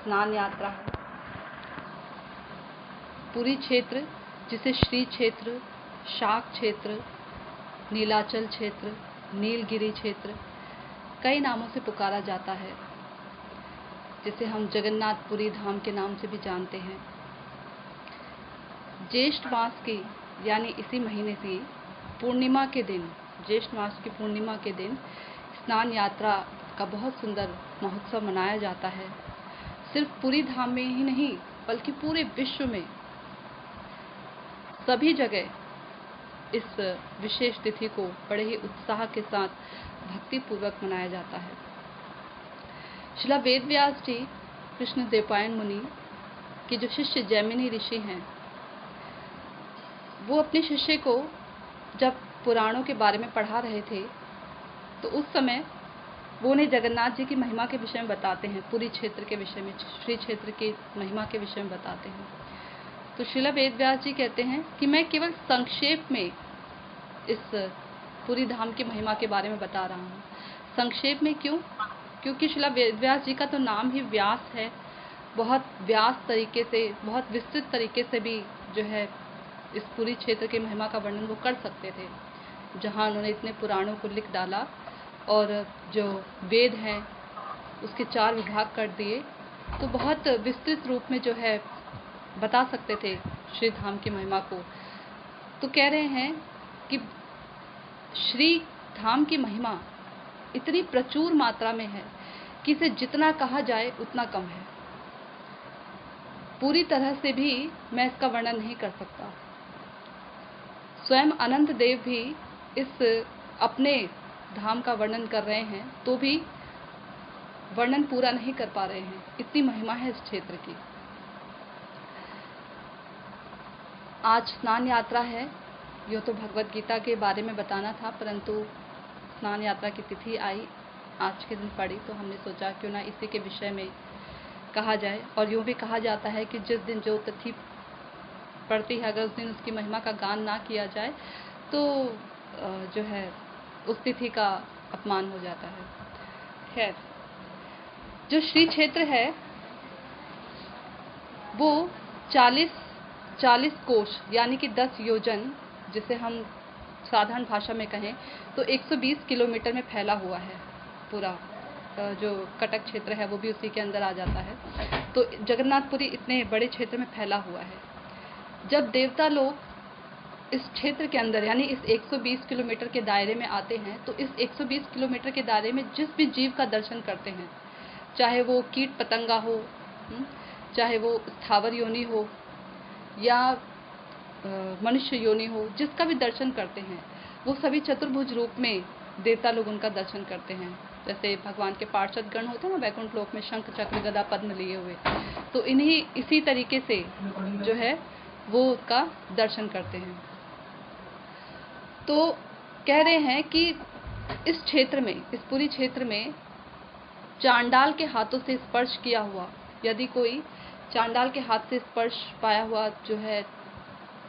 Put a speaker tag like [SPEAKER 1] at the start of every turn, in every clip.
[SPEAKER 1] स्नान यात्रा है। पुरी क्षेत्र, जिसे श्री क्षेत्र, शाक क्षेत्र, नीलाचल क्षेत्र, नीलगिरी क्षेत्र कई नामों से पुकारा जाता है, जिसे हम जगन्नाथपुरी धाम के नाम से भी जानते हैं। ज्येष्ठ मास की यानी इसी महीने की पूर्णिमा के दिन, ज्येष्ठ मास की पूर्णिमा के दिन स्नान यात्रा का बहुत सुंदर महोत्सव मनाया जाता है। सिर्फ पुरी धाम में ही नहीं बल्कि पूरे विश्व में सभी जगह इस विशेष तिथि को बड़े ही उत्साह के साथ भक्ति पूर्वक मनाया जाता है। श्रील वेदव्यास जी कृष्णद्वैपायन मुनि के जो शिष्य जैमिनी ऋषि हैं, वो अपने शिष्य को जब पुराणों के बारे में पढ़ा रहे थे तो उस समय वो उन्हें जगन्नाथ जी की महिमा के विषय में बताते हैं, पुरी क्षेत्र के विषय में, श्री क्षेत्र की महिमा के विषय में बताते हैं। तो श्रील वेदव्यास जी कहते हैं कि मैं केवल संक्षेप में इस पुरी धाम की महिमा के बारे में बता रहा हूँ। संक्षेप में क्यों? क्योंकि श्रील वेदव्यास जी का तो नाम ही व्यास है। बहुत व्यास तरीके से, बहुत विस्तृत तरीके से भी जो है इस पुरी क्षेत्र की महिमा का वर्णन वो कर सकते थे। जहाँ उन्होंने इतने पुराणों को लिख डाला और जो वेद हैं उसके 4 विभाग कर दिए, तो बहुत विस्तृत रूप में जो है बता सकते थे श्री धाम की महिमा को। तो कह रहे हैं कि श्री धाम की महिमा इतनी प्रचुर मात्रा में है कि इसे जितना कहा जाए उतना कम है। पूरी तरह से भी मैं इसका वर्णन नहीं कर सकता। स्वयं अनंत देव भी इस अपने धाम का वर्णन कर रहे हैं तो भी वर्णन पूरा नहीं कर पा रहे हैं, इतनी महिमा है इस क्षेत्र की। आज स्नान यात्रा है। यो तो भगवत गीता के बारे में बताना था, परंतु स्नान यात्रा की तिथि आई, आज के दिन पड़ी, तो हमने सोचा क्यों ना इसी के विषय में कहा जाए। और यूँ भी कहा जाता है कि जिस दिन जो तिथि पड़ती है, अगर उस दिन उसकी महिमा का गान ना किया जाए तो जो है उस तिथि का अपमान हो जाता है। खैर, जो श्री क्षेत्र है वो 40 कोश यानी कि 10 योजन, जिसे हम साधारण भाषा में कहें तो 120 किलोमीटर में फैला हुआ है। पूरा जो कटक क्षेत्र है वो भी उसी के अंदर आ जाता है। तो जगन्नाथपुरी इतने बड़े क्षेत्र में फैला हुआ है। जब देवता लोग इस क्षेत्र के अंदर यानी इस 120 किलोमीटर के दायरे में आते हैं तो इस 120 किलोमीटर के दायरे में जिस भी जीव का दर्शन करते हैं, चाहे वो कीट पतंगा हो, चाहे वो स्थावर योनि हो या मनुष्य योनि हो, जिसका भी दर्शन करते हैं वो सभी चतुर्भुज रूप में देवता लोग उनका दर्शन करते हैं। जैसे भगवान के पार्षद गण होते हैं ना वैकुंठ लोक में, शंख चक्र गदा पद्म लिए हुए, तो इसी तरीके से जो है वो उसका दर्शन करते हैं। तो कह रहे हैं कि इस क्षेत्र में, इस पूरी क्षेत्र में चांडाल के हाथों से स्पर्श किया हुआ, यदि कोई चांडाल के हाथ से स्पर्श पाया हुआ जो है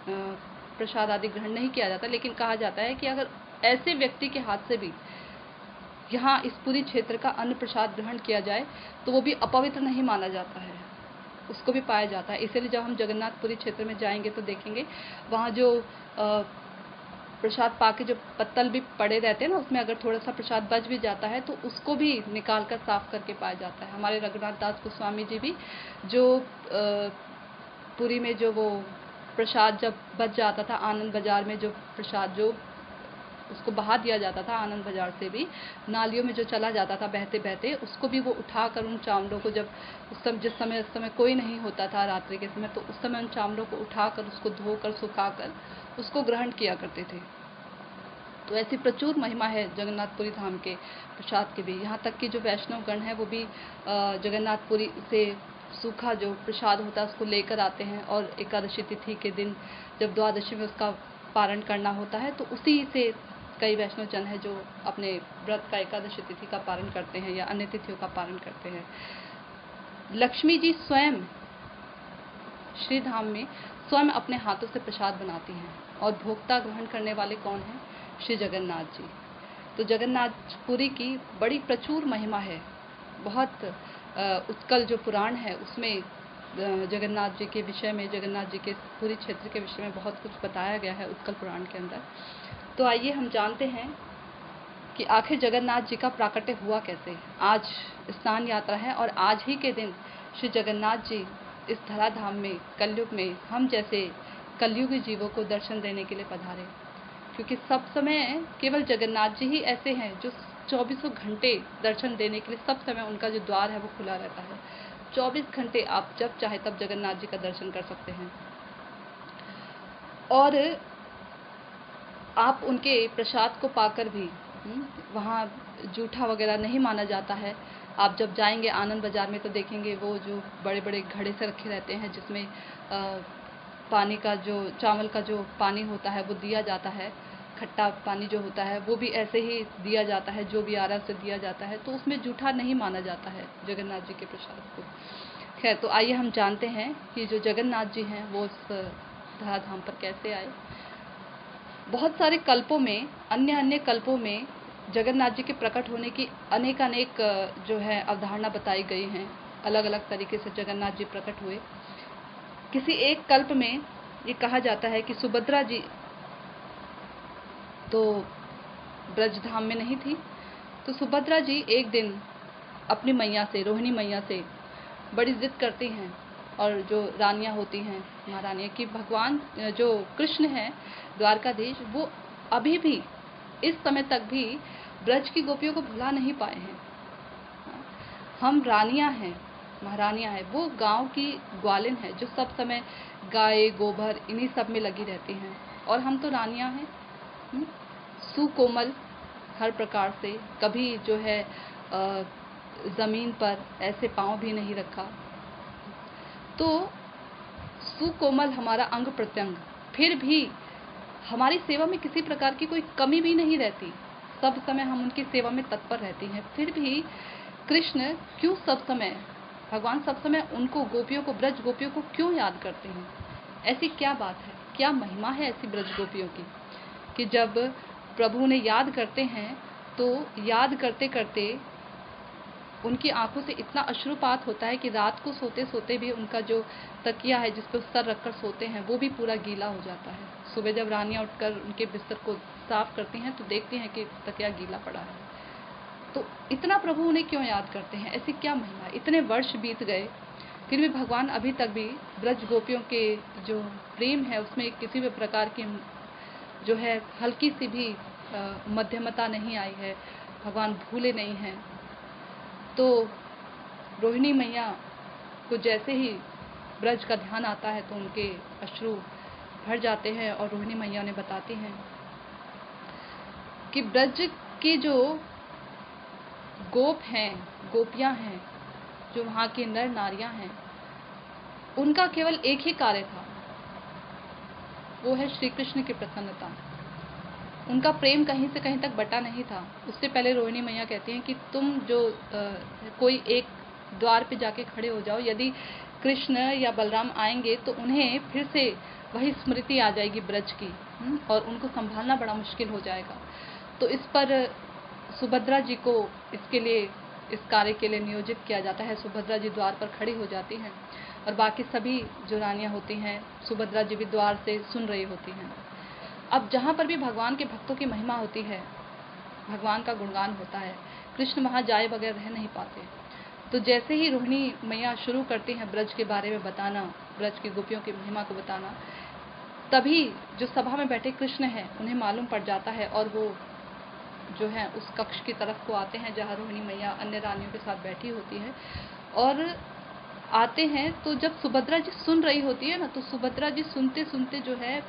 [SPEAKER 1] प्रसाद आदि ग्रहण नहीं किया जाता, लेकिन कहा जाता है कि अगर ऐसे व्यक्ति के हाथ से भी यहाँ इस पूरी क्षेत्र का अन्न प्रसाद ग्रहण किया जाए तो वो भी अपवित्र नहीं माना जाता है, उसको भी पाया जाता है। इसीलिए जब हम जगन्नाथपुरी क्षेत्र में जाएंगे तो देखेंगे वहाँ जो प्रसाद पाके जो पत्तल भी पड़े रहते हैं ना, उसमें अगर थोड़ा सा प्रसाद बच भी जाता है तो उसको भी निकाल कर साफ करके पाया जाता है। हमारे रघुनाथ दास गोस्वामी जी भी जो पुरी में जो वो प्रसाद जब बच जाता था आनंद बाजार में, जो प्रसाद जो उसको बहा दिया जाता था आनंद बाजार से भी, नालियों में जो चला जाता था बहते बहते, उसको भी वो उठाकर उन चावलों को, जब जिस समय कोई नहीं होता था रात्रि के समय, तो उस समय उन चावलों को उठाकर उसको धोकर सुखाकर उसको ग्रहण किया करते थे। तो ऐसी प्रचुर महिमा है जगन्नाथपुरी धाम के प्रसाद की भी। यहाँ तक कि जो वैष्णव गण है वो भी जगन्नाथपुरी से सूखा जो प्रसाद होता है उसको लेकर आते हैं, और एकादशी तिथि के दिन जब द्वादशी में उसका पारण करना होता है तो उसी से कई वैष्णव जन है जो अपने व्रत का एकादशी तिथि का पारण करते हैं या अन्य तिथियों का पारण करते हैं। लक्ष्मी जी स्वयं श्री धाम में स्वयं अपने हाथों से प्रसाद बनाती हैं, और भोक्ता ग्रहण करने वाले कौन हैं? श्री जगन्नाथ जी। तो जगन्नाथपुरी की बड़ी प्रचुर महिमा है, बहुत उत्कल जो पुराण है उसमें जगन्नाथ जी के विषय में, जगन्नाथ जी के पूरी क्षेत्र के विषय में बहुत कुछ बताया गया है उत्कल पुराण के अंदर। तो आइए हम जानते हैं कि आखिर जगन्नाथ जी का प्राकट्य हुआ कैसे। आज स्नान यात्रा है और आज ही के दिन श्री जगन्नाथ जी इस धराधाम में कलयुग में हम जैसे कलयुगी जीवों को दर्शन देने के लिए पधारे, क्योंकि सब समय केवल जगन्नाथ जी ही ऐसे हैं जो 24 घंटे दर्शन देने के लिए सब समय उनका जो द्वार है वो खुला रहता है। 24 घंटे आप जब चाहे तब जगन्नाथ जी का दर्शन कर सकते हैं और आप उनके प्रसाद को पाकर भी वहाँ जूठा वगैरह नहीं माना जाता है। आप जब जाएंगे आनंद बाजार में तो देखेंगे वो जो बड़े बड़े घड़े से रखे रहते हैं जिसमें पानी का जो चावल का जो पानी होता है वो दिया जाता है, खट्टा पानी जो होता है वो भी ऐसे ही दिया जाता है, जो भी आ रहा है उसे दिया जाता है, तो उसमें जूठा नहीं माना जाता है जगन्नाथ जी के प्रसाद को। खैर, तो आइए हम जानते हैं कि जो जगन्नाथ जी हैं वो उस धराधाम पर कैसे आए। बहुत सारे कल्पों में, अन्य अन्य कल्पों में जगन्नाथ जी के प्रकट होने की अनेक जो है अवधारणा बताई गई हैं। अलग अलग तरीके से जगन्नाथ जी प्रकट हुए। किसी एक कल्प में ये कहा जाता है कि सुभद्रा जी तो ब्रजधाम में नहीं थी, तो सुभद्रा जी एक दिन अपनी मैया से, रोहिणी मैया से बड़ी जिद करती हैं और जो रानियां होती हैं, महारानियां, कि भगवान जो कृष्ण हैं द्वारकाधीश वो अभी भी इस समय तक भी ब्रज की गोपियों को भुला नहीं पाए हैं। हम रानियां हैं, महारानियां हैं, वो गांव की ग्वालिन है जो सब समय गाय गोबर इन्हीं सब में लगी रहती हैं, और हम तो रानियां हैं सुकोमल हर प्रकार से, कभी जो है ज़मीन पर ऐसे पाँव भी नहीं रखा। तो सुकोमल हमारा अंग प्रत्यंग, फिर भी हमारी सेवा में किसी प्रकार की कोई कमी भी नहीं रहती, सब समय हम उनकी सेवा में तत्पर रहती हैं। फिर भी कृष्ण क्यों सब समय, भगवान सब समय उनको गोपियों को, ब्रज गोपियों को क्यों याद करते हैं? ऐसी क्या बात है, क्या महिमा है ऐसी ब्रज गोपियों की कि जब प्रभु उन्हें याद करते हैं तो याद करते करते उनकी आंखों से इतना अश्रुपात होता है कि रात को सोते सोते भी उनका जो तकिया है जिस पर सर रखकर सोते हैं वो भी पूरा गीला हो जाता है। सुबह जब रानियां उठकर उनके बिस्तर को साफ करती हैं तो देखती हैं कि तकिया गीला पड़ा है। तो इतना प्रभु उन्हें क्यों याद करते हैं, ऐसी क्या महिमा? इतने वर्ष बीत गए फिर भी भगवान अभी तक भी ब्रज गोपियों के जो प्रेम है उसमें किसी भी प्रकार की जो है हल्की सी भी मध्यमता नहीं आई है, भगवान भूले नहीं हैं। तो रोहिणी मैया को जैसे ही ब्रज का ध्यान आता है तो उनके अश्रु भर जाते हैं और रोहिणी मैया उन्हें बताती हैं कि ब्रज की जो गोप हैं, गोपियां हैं, जो वहाँ की नर नारियां हैं, उनका केवल एक ही कार्य था, वो है श्री कृष्ण की प्रसन्नता। उनका प्रेम कहीं से कहीं तक बटा नहीं था। उससे पहले रोहिणी मैया कहती हैं कि तुम जो कोई एक द्वार पे जाके खड़े हो जाओ, यदि कृष्ण या बलराम आएंगे तो उन्हें फिर से वही स्मृति आ जाएगी ब्रज की, और उनको संभालना बड़ा मुश्किल हो जाएगा। तो इस पर सुभद्रा जी को इसके लिए, इस कार्य के लिए नियोजित किया जाता है। सुभद्रा जी द्वार पर खड़ी हो जाती हैं और बाकी सभी जो रानियां होती हैं, सुभद्रा जी भी द्वार से सुन रही होती हैं। अब जहाँ पर भी भगवान के भक्तों की महिमा होती है, भगवान का गुणगान होता है, कृष्ण वहाँ जाए बगैर रह नहीं पाते। तो जैसे ही रोहिणी मैया शुरू करती हैं ब्रज के बारे में बताना, ब्रज की गोपियों की महिमा को बताना, तभी जो सभा में बैठे कृष्ण हैं उन्हें मालूम पड़ जाता है और वो जो है उस कक्ष की तरफ को आते हैं जहाँ रोहिणी मैया अन्य रानियों के साथ बैठी होती है। और आते हैं तो जब सुभद्रा जी सुन रही होती है ना, तो सुभद्रा जी सुनते सुनते जो है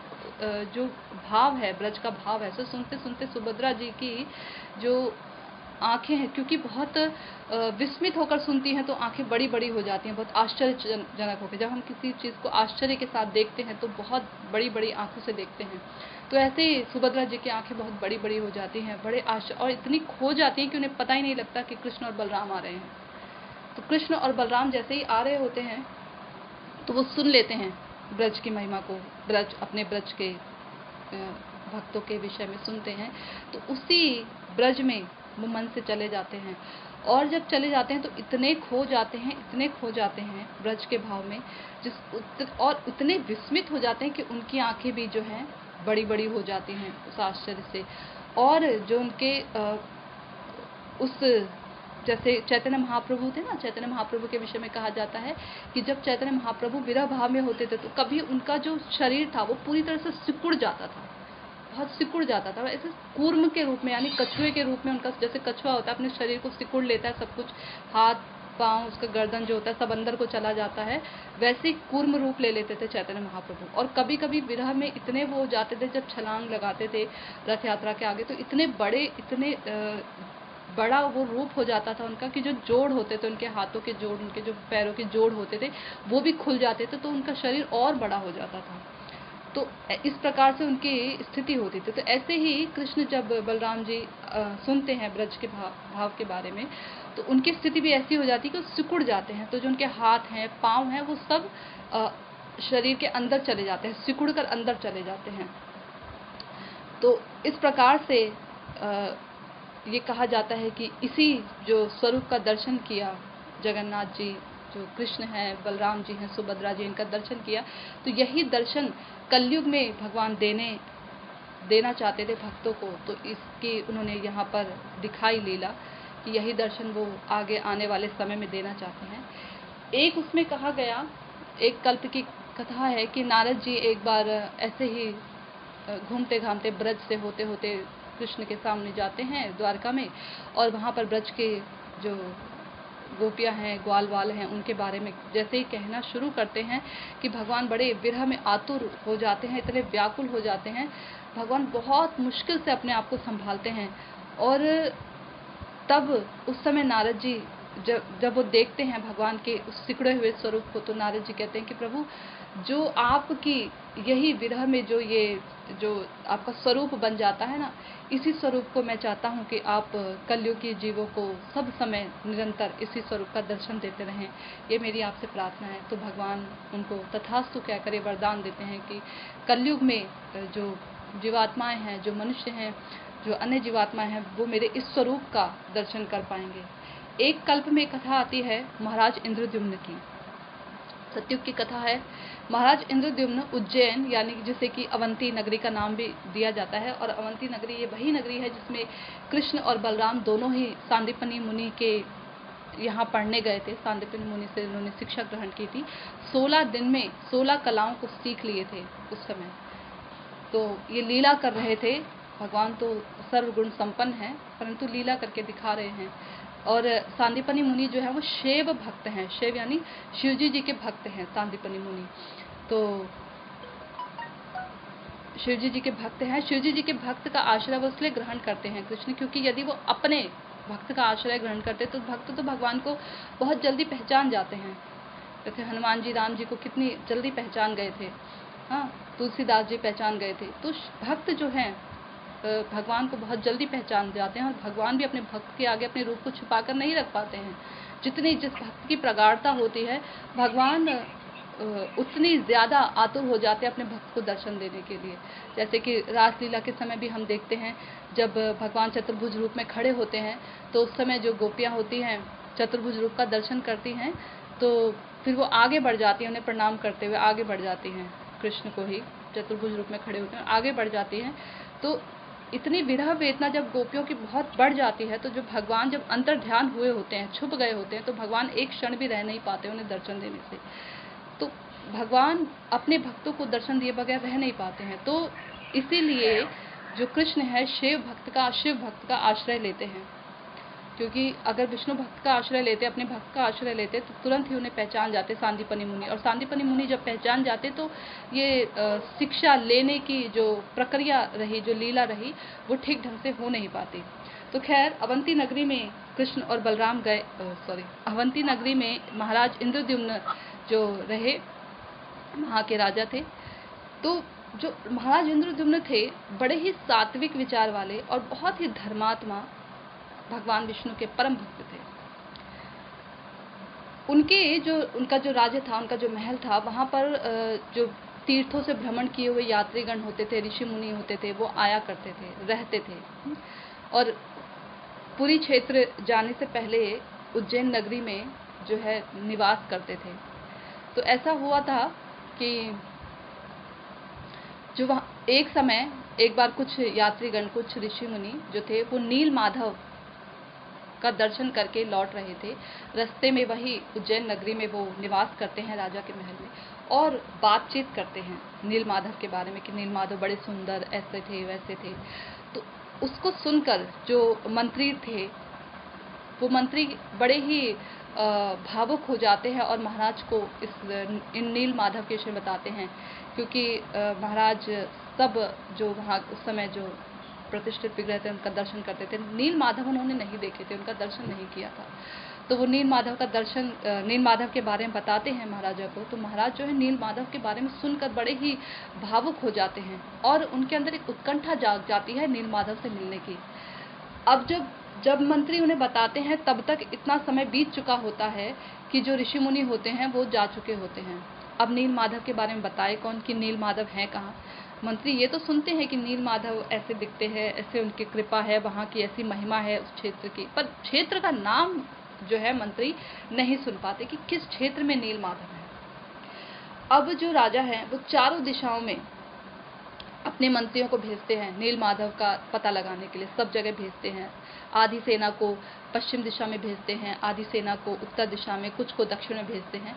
[SPEAKER 1] जो भाव है, ब्रज का भाव है, सो सुनते सुनते सुभद्रा जी की जो आंखें हैं, क्योंकि बहुत विस्मित होकर सुनती हैं तो आंखें बड़ी बड़ी हो जाती हैं, बहुत आश्चर्यजनक होकर। जब हम किसी चीज़ को आश्चर्य के साथ देखते हैं तो बहुत बड़ी बड़ी आंखों से देखते हैं, तो ऐसे ही सुभद्रा जी की आंखें बहुत बड़ी बड़ी हो जाती हैं, बड़े आश्चर्य, और इतनी खो जाती हैं कि उन्हें पता ही नहीं लगता कि कृष्ण और बलराम आ रहे हैं। तो कृष्ण और बलराम जैसे ही आ रहे होते हैं तो वो सुन लेते हैं ब्रज की महिमा को, ब्रज, अपने ब्रज के भक्तों के विषय में सुनते हैं। तो उसी ब्रज में वो मन से चले जाते हैं। और जब चले जाते हैं तो इतने खो जाते हैं, इतने खो जाते हैं ब्रज के भाव में, और उतने विस्मित हो जाते हैं कि उनकी आंखें भी जो हैं बड़ी बड़ी हो जाती हैं उस आश्चर्य से। और जो उनके उस जैसे चैतन्य महाप्रभु थे ना, चैतन्य महाप्रभु के विषय में कहा जाता है कि जब चैतन्य महाप्रभु विरह भाव में होते थे तो कभी उनका जो शरीर था वो पूरी तरह से सिकुड़ जाता था, बहुत सिकुड़ जाता था, ऐसे कूर्म के रूप में, यानी कछुए के रूप में उनका, जैसे कछुआ होता है अपने शरीर को सिकुड़ लेता है, सब कुछ हाथ पाँव, उसका गर्दन जो होता है सब अंदर को चला जाता है, वैसे ही कूर्म रूप ले लेते थे चैतन्य महाप्रभु। और कभी कभी विरह में इतने वो जाते थे, जब छलांग लगाते थे रथ यात्रा के आगे, तो इतने बड़े, इतने बड़ा वो रूप हो जाता था उनका कि जो जोड़ होते थे उनके हाथों के जोड़, उनके जो पैरों के जोड़ होते थे वो भी खुल जाते थे, तो उनका शरीर और बड़ा हो जाता था। तो इस प्रकार से उनकी स्थिति होती थी। तो ऐसे ही कृष्ण जब बलराम जी सुनते हैं ब्रज के भाव के बारे में, तो उनकी स्थिति भी ऐसी हो जाती है कि वो सिकुड़ जाते हैं। तो जो उनके हाथ हैं, पाँव हैं, वो सब शरीर के अंदर चले जाते हैं, सिकुड़ कर अंदर चले जाते हैं। तो इस प्रकार से ये कहा जाता है कि इसी जो स्वरूप का दर्शन किया जगन्नाथ जी, जो कृष्ण हैं, बलराम जी हैं, सुभद्रा जी, इनका दर्शन किया, तो यही दर्शन कलयुग में भगवान देना चाहते थे भक्तों को। तो इसकी उन्होंने यहाँ पर दिखाई लीला कि यही दर्शन वो आगे आने वाले समय में देना चाहते हैं। एक उसमें कहा गया, एक कल्प की कथा है कि नारद जी एक बार ऐसे ही घूमते घामते ब्रज से होते होते कृष्ण के सामने जाते हैं द्वारका में, और वहाँ पर ब्रज के जो गोपियाँ हैं, ग्वाल वाल हैं, उनके बारे में जैसे ही कहना शुरू करते हैं कि भगवान बड़े विरह में आतुर हो जाते हैं, इतने व्याकुल हो जाते हैं, भगवान बहुत मुश्किल से अपने आप को संभालते हैं। और तब उस समय नारद जी जब वो देखते हैं भगवान के उस सिकुड़े हुए स्वरूप को, तो नारद जी कहते हैं कि प्रभु, जो आपकी यही विरह में जो आपका स्वरूप बन जाता है ना, इसी स्वरूप को मैं चाहता हूँ कि आप कलयुग के जीवों को सब समय निरंतर इसी स्वरूप का दर्शन देते रहें, ये मेरी आपसे प्रार्थना है। तो भगवान उनको तथास्तु कहकर ये वरदान देते हैं कि कलयुग में जो जीवात्माएं हैं, जो मनुष्य हैं, जो अन्य जीवात्माएं हैं, वो मेरे इस स्वरूप का दर्शन कर पाएंगे। एक कल्प में कथा आती है महाराज इंद्रद्युम्न की, सतयुग की कथा है। महाराज इंद्रद्युम्न उज्जैन, यानी जिसे कि अवंती नगरी का नाम भी दिया जाता है, और अवंती नगरी ये वही नगरी है जिसमें कृष्ण और बलराम दोनों ही सांदीपनि मुनि के यहाँ पढ़ने गए थे। सांदीपनि मुनि से उन्होंने शिक्षा ग्रहण की थी। 16 दिन में 16 कलाओं को सीख लिए थे उस समय। तो ये लीला कर रहे थे, भगवान तो सर्वगुण संपन्न है, परंतु लीला करके दिखा रहे हैं। और सांदीपनि मुनि जो है वो शैव भक्त हैं, शैव यानी शिवजी जी के भक्त हैं सांदीपनि मुनि। तो शिवजी जी के भक्त हैं, शिवजी जी के भक्त का आश्रय वो इसलिए ग्रहण करते हैं कृष्ण, क्योंकि यदि वो अपने भक्त का आश्रय ग्रहण करते तो भक्त तो भगवान को बहुत जल्दी पहचान जाते हैं। जैसे हनुमान जी राम जी को कितनी जल्दी पहचान गए थे, हाँ, तुलसीदास जी पहचान गए थे। तो भक्त जो हैं भगवान को बहुत जल्दी पहचान जाते हैं, और भगवान भी अपने भक्त के आगे अपने रूप को छुपा कर नहीं रख पाते हैं। जिस भक्त की प्रगाढ़ता होती है, भगवान उतनी ज़्यादा आतुर हो जाते हैं अपने भक्त को दर्शन देने के लिए। जैसे कि रासलीला के समय भी हम देखते हैं, जब भगवान चतुर्भुज रूप में खड़े होते हैं, तो उस समय जो गोपियाँ होती हैं चतुर्भुज रूप का दर्शन करती हैं, तो फिर वो आगे बढ़ जाती हैं, उन्हें प्रणाम करते हुए आगे बढ़ जाती हैं, कृष्ण को ही चतुर्भुज रूप में खड़े होते हैं आगे बढ़ जाती हैं। तो इतनी विरह वेदना जब गोपियों की बहुत बढ़ जाती है, तो जो भगवान जब अंतर ध्यान हुए होते हैं, छुप गए होते हैं, तो भगवान एक क्षण भी रह नहीं पाते उन्हें दर्शन देने से। तो भगवान अपने भक्तों को दर्शन दिए बगैर रह नहीं पाते हैं। तो इसीलिए जो कृष्ण है शिव भक्त का आश्रय लेते हैं, क्योंकि अगर विष्णु भक्त का आश्रय लेते, अपने भक्त का आश्रय लेते, तो तुरंत ही उन्हें पहचान जाते सांदीपनि मुनि। और सांदीपनि मुनि जब पहचान जाते तो ये शिक्षा लेने की जो प्रक्रिया रही, जो लीला रही, वो ठीक ढंग से हो नहीं पाती। तो खैर, अवंती नगरी में कृष्ण और बलराम गए, अवंती नगरी में महाराज इंद्रद्युम्न जो रहे, वहाँ के राजा थे। तो जो महाराज इंद्रद्युम्न थे, बड़े ही सात्विक विचार वाले और बहुत ही धर्मात्मा भगवान विष्णु के परम भक्त थे। उनका जो राज्य था, उनका जो महल था, वहाँ पर जो तीर्थों से भ्रमण किए हुए यात्रीगण होते थे, ऋषि मुनि होते थे, वो आया करते थे, रहते थे। और पुरी क्षेत्र जाने से पहले उज्जैन नगरी में जो है निवास करते थे। तो ऐसा हुआ था कि जो वहाँ एक बार कुछ यात्रीगण, कुछ ऋषि मुनि जो थे, वो नील माधव का दर्शन करके लौट रहे थे। रास्ते में वही उज्जैन नगरी में वो निवास करते हैं राजा के महल में, और बातचीत करते हैं नील माधव के बारे में कि नील माधव बड़े सुंदर, ऐसे थे वैसे थे। तो उसको सुनकर जो मंत्री थे, वो मंत्री बड़े ही भावुक हो जाते हैं और महाराज को इन नील माधव के विषय बताते हैं, क्योंकि महाराज सब जो वहाँ उस समय जो प्रतिष्ठित विग्रह थे उनका दर्शन करते थे। नील माधव उन्होंने नहीं देखे थे, उनका दर्शन नहीं किया था। तो वो नील माधव के बारे में बताते हैं महाराजा को। तो महाराज जो है नील माधव के बारे में सुनकर बड़े ही भावुक हो जाते हैं और उनके अंदर एक उत्कंठा जाग जाती है नील माधव से मिलने की। अब जब मंत्री उन्हें बताते हैं, तब तक इतना समय बीत चुका होता है कि जो ऋषि मुनि होते हैं वो जा चुके होते हैं। अब नील माधव के बारे में बताए कौन कि नील माधव हैं कहाँ। मंत्री ये तो सुनते हैं कि नील माधव ऐसे दिखते हैं, ऐसे उनकी कृपा है, वहाँ की ऐसी महिमा है उस क्षेत्र की, पर क्षेत्र का नाम जो है मंत्री नहीं सुन पाते कि किस क्षेत्र में नील माधव है। अब जो राजा है वो चारों दिशाओं में अपने मंत्रियों को भेजते हैं नील माधव का पता लगाने के लिए, सब जगह भेजते हैं। आधी सेना को पश्चिम दिशा में भेजते हैं, आधी सेना को उत्तर दिशा में, कुछ को दक्षिण में भेजते हैं।